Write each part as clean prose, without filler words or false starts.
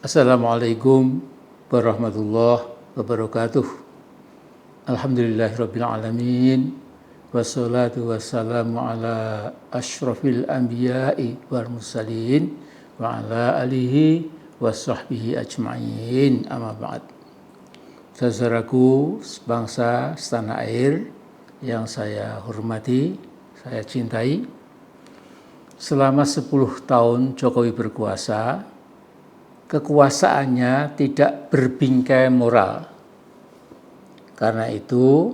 Assalamualaikum warahmatullahi wabarakatuh. Alhamdulillahirabbil alamin. Wassalatu wassalamu ala asyrafil anbiya'i wal mursalin wa ala alihi washabbihi ajma'in. Amma ba'd. Saudaraku sebangsa setanah air yang saya hormati, saya cintai. Selama 10 tahun Jokowi berkuasa, kekuasaannya tidak berbingkai moral. Karena itu,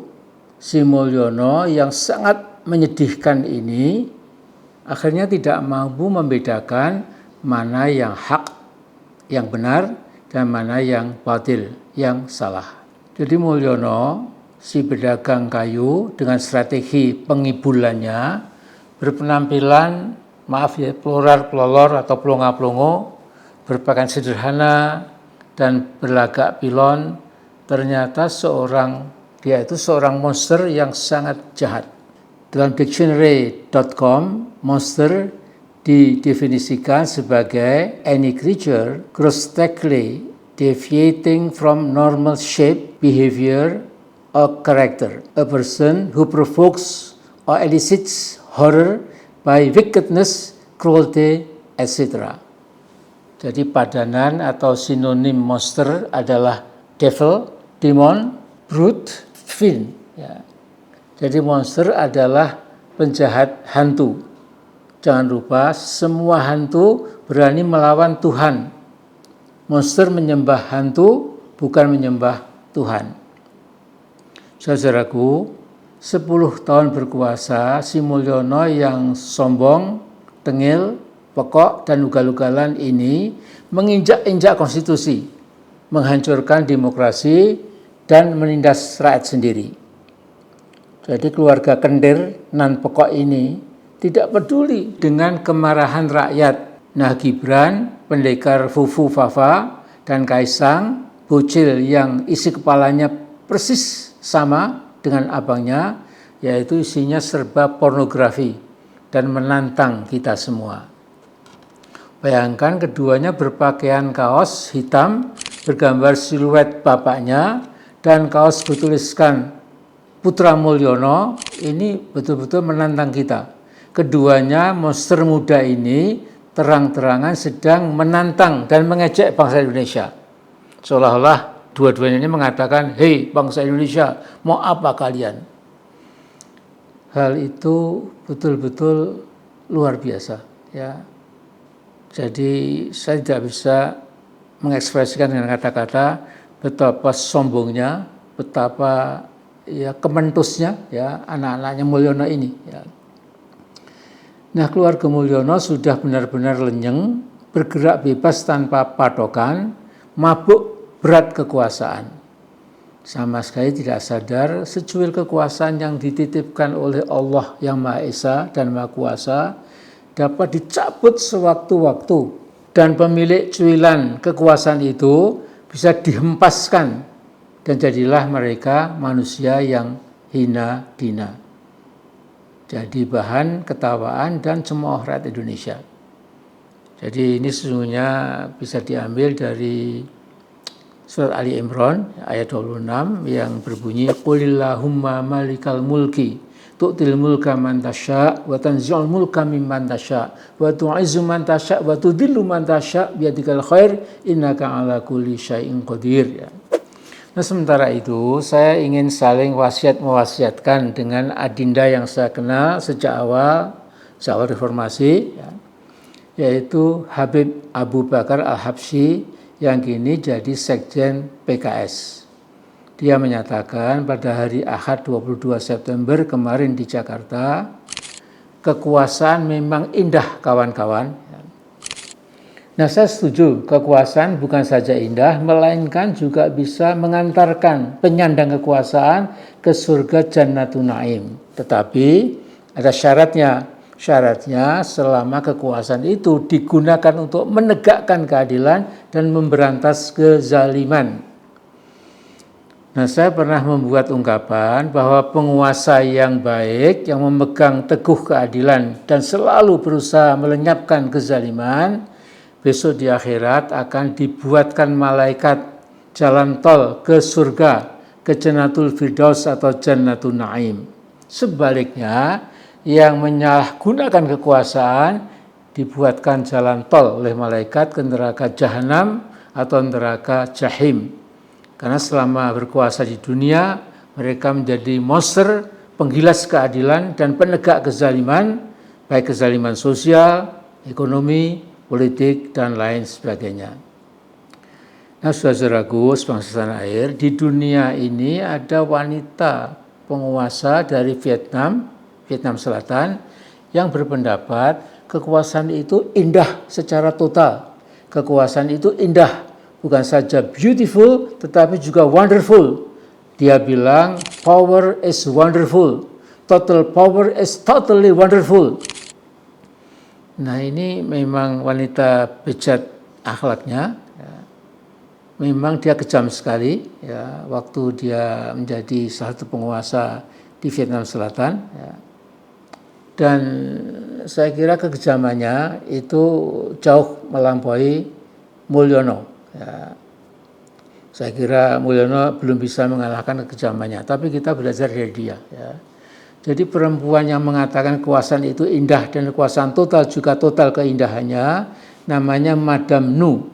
Sri Mulyono yang sangat menyedihkan ini akhirnya tidak mampu membedakan mana yang hak, yang benar, dan mana yang batil, yang salah. Jadi Mulyono, si pedagang kayu dengan strategi pengibulannya, berpenampilan, maaf ya, peloror atau pelongo-pelongo, berpakaian sederhana dan berlagak pilon, ternyata dia itu seorang monster yang sangat jahat. Dalam dictionary.com, monster didefinisikan sebagai any creature grossly deviating from normal shape, behavior, or character. A person who provokes or elicits horror by wickedness, cruelty, etc. Jadi padanan atau sinonim monster adalah devil, demon, brute, fiend. Ya. Jadi monster adalah penjahat hantu. Jangan lupa semua hantu berani melawan Tuhan. Monster menyembah hantu, bukan menyembah Tuhan. Saudaraku, 10 tahun berkuasa, Sri Mulyono yang sombong, tengil, pekok dan ugal-ugalan ini menginjak-injak konstitusi, menghancurkan demokrasi dan menindas rakyat sendiri. Jadi keluarga kendir nan pekok ini tidak peduli dengan kemarahan rakyat. Nah, Gibran, pendekar Fufu Fafa, dan Kaisang, bocil yang isi kepalanya persis sama dengan abangnya, yaitu isinya serba pornografi dan menantang kita semua. Bayangkan keduanya berpakaian kaos hitam bergambar siluet bapaknya dan kaos bertuliskan Putra Mulyono. Ini betul-betul menantang kita. Keduanya monster muda ini terang-terangan sedang menantang dan mengejek bangsa Indonesia. Seolah-olah dua-duanya ini mengatakan, "Hei bangsa Indonesia, mau apa kalian?" Hal itu betul-betul luar biasa, ya. Jadi saya tidak bisa mengekspresikan dengan kata-kata betapa sombongnya, betapa ya kementusnya ya anak-anaknya Mulyono ini. Ya. Nah, keluarga Mulyono sudah benar-benar lenyeng, bergerak bebas tanpa patokan, mabuk berat kekuasaan. Sama sekali tidak sadar secuil kekuasaan yang dititipkan oleh Allah yang Maha Esa dan Maha Kuasa dapat dicabut sewaktu-waktu, dan pemilik cuilan kekuasaan itu bisa dihempaskan, dan jadilah mereka manusia yang hina dina. Jadi bahan ketawaan dan cemooh rakyat Indonesia. Jadi ini sesungguhnya bisa diambil dari surat Ali Imran ayat 26 yang berbunyi Qulillahumma malikal mulki tu'til mulka man tasya' wa tanzi'ul mulka mimman tasya' wa tu'izzu man tasya' wa tudhillu man tasya' biyadikal khair innaka ala kulli syai'in qadir. Ya. Nah, sementara itu saya ingin saling mewasiatkan dengan adinda yang saya kenal sejak awal reformasi, ya, yaitu Habib Abu Bakar Al-Habsyi yang kini jadi sekjen PKS. Dia menyatakan pada hari Ahad 22 September kemarin di Jakarta, kekuasaan memang indah kawan-kawan. Nah, saya setuju, kekuasaan bukan saja indah, melainkan juga bisa mengantarkan penyandang kekuasaan ke surga Jannatun Naim. Tetapi ada syaratnya. Syaratnya selama kekuasaan itu digunakan untuk menegakkan keadilan dan memberantas kezaliman. Nah, saya pernah membuat ungkapan bahwa penguasa yang baik, yang memegang teguh keadilan dan selalu berusaha melenyapkan kezaliman, besok di akhirat akan dibuatkan malaikat jalan tol ke surga, ke Jannatul Firdaus atau Jannatul Naim. Sebaliknya, yang menyalahgunakan kekuasaan dibuatkan jalan tol oleh malaikat ke neraka Jahanam atau neraka Jahim. Karena selama berkuasa di dunia, mereka menjadi monster, penggilas keadilan dan penegak kezaliman, baik kezaliman sosial, ekonomi, politik, dan lain sebagainya. Nah, saudara-saudaraku sebangsa tanah air, di dunia ini ada wanita penguasa dari Vietnam Selatan, yang berpendapat kekuasaan itu indah secara total. Kekuasaan itu indah, bukan saja beautiful, tetapi juga wonderful. Dia bilang, power is wonderful, total power is totally wonderful. Nah, ini memang wanita bejat akhlaknya. Memang dia kejam sekali ya, waktu dia menjadi salah satu penguasa di Vietnam Selatan ya. Dan saya kira kekejamannya itu jauh melampaui Mulyono ya. Saya kira Mulyono belum bisa mengalahkan kekejamannya, tapi kita belajar dari dia ya. Jadi perempuan yang mengatakan kekuasaan itu indah dan kekuasaan total juga total keindahannya, namanya Madame Nu.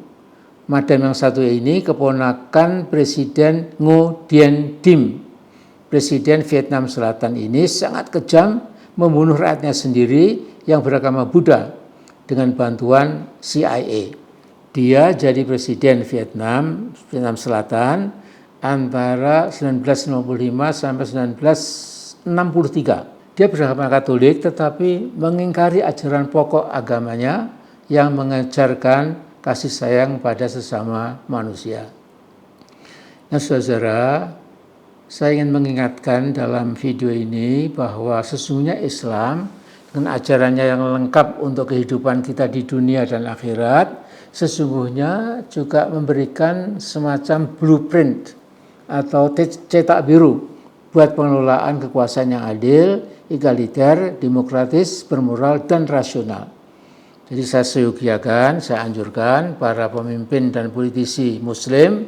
Madam yang satu ini keponakan Presiden Ngo Dien Diem. Presiden Vietnam Selatan ini sangat kejam, membunuh rakyatnya sendiri yang beragama Buddha dengan bantuan CIA. Dia jadi presiden Vietnam Selatan antara 1955 sampai 1963. Dia beragama Katolik tetapi mengingkari ajaran pokok agamanya yang mengajarkan kasih sayang pada sesama manusia. Nah, saudara, saya ingin mengingatkan dalam video ini bahwa sesungguhnya Islam dengan ajarannya yang lengkap untuk kehidupan kita di dunia dan akhirat, sesungguhnya juga memberikan semacam blueprint atau cetak biru buat pengelolaan kekuasaan yang adil, egaliter, demokratis, bermoral, dan rasional. Jadi saya seyogiakan, saya anjurkan para pemimpin dan politisi muslim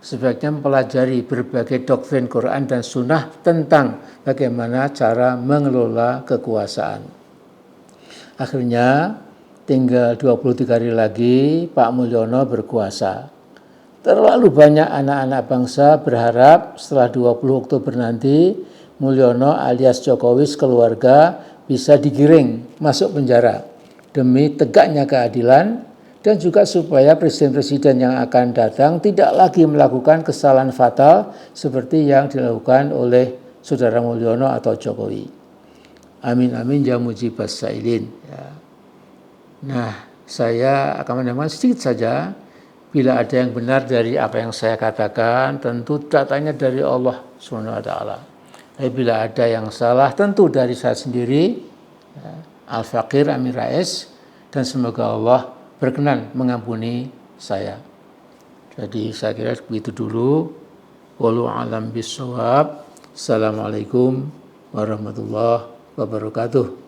sebaiknya mempelajari berbagai doktrin Quran dan Sunnah tentang bagaimana cara mengelola kekuasaan. Akhirnya tinggal 23 hari lagi Pak Mulyono berkuasa. Terlalu banyak anak-anak bangsa berharap setelah 20 Oktober nanti Mulyono alias Jokowi keluarga bisa digiring masuk penjara demi tegaknya keadilan dan juga supaya presiden-presiden yang akan datang tidak lagi melakukan kesalahan fatal seperti yang dilakukan oleh saudara Mulyono atau Jokowi. Amin amin ya mujibas sa'ilin. Ya. Nah, saya akan menambahkan sedikit saja. Bila ada yang benar dari apa yang saya katakan, tentu datanya dari Allah SWT. Tapi bila ada yang salah, tentu dari saya sendiri, ya, Al-Faqir Amin Rais, dan semoga Allah berkenan mengampuni saya. Jadi saya kira begitu dulu. Wallahu a'lam bishawab. Assalamualaikum warahmatullahi wabarakatuh.